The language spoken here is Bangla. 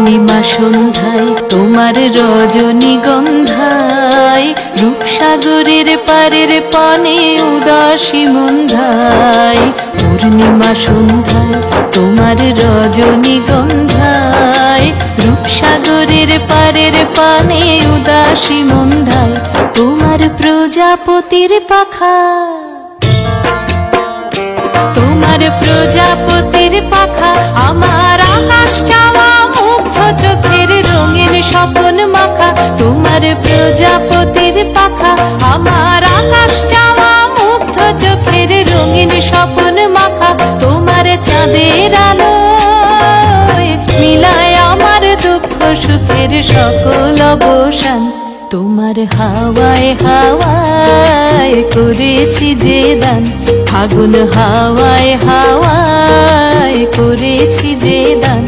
পূর্ণিমা সন্ধ্যায় তোমার রজনীগন্ধায় রূপসাগরের পারের পানে উদাসী মন্ধায়। পূর্ণিমা সন্ধ্যায় তোমার রজনীগন্ধায় রূপসাগরের পারের পানে উদাসী মন্ধায়। তোমার প্রজাপতির পাখা, তোমার প্রজাপতির পাখা আমার আকাশ চাওয়া মুগ্ধ চোখের রঙিন স্বপন মাখা। তোমার প্রজাপতির পাখা আমার আকাশ চাওয়া মুগ্ধ চোখের রঙিন স্বপন মাখা। তোমার চাঁদের আলো মিলায় আমার দুঃখ সুখের সকল অবসান। তোমার হাওয়ায় হাওয়ায় করেছি যে দান, ফাগুন হাওয়ায় হাওয়ায় করেছি যে দান।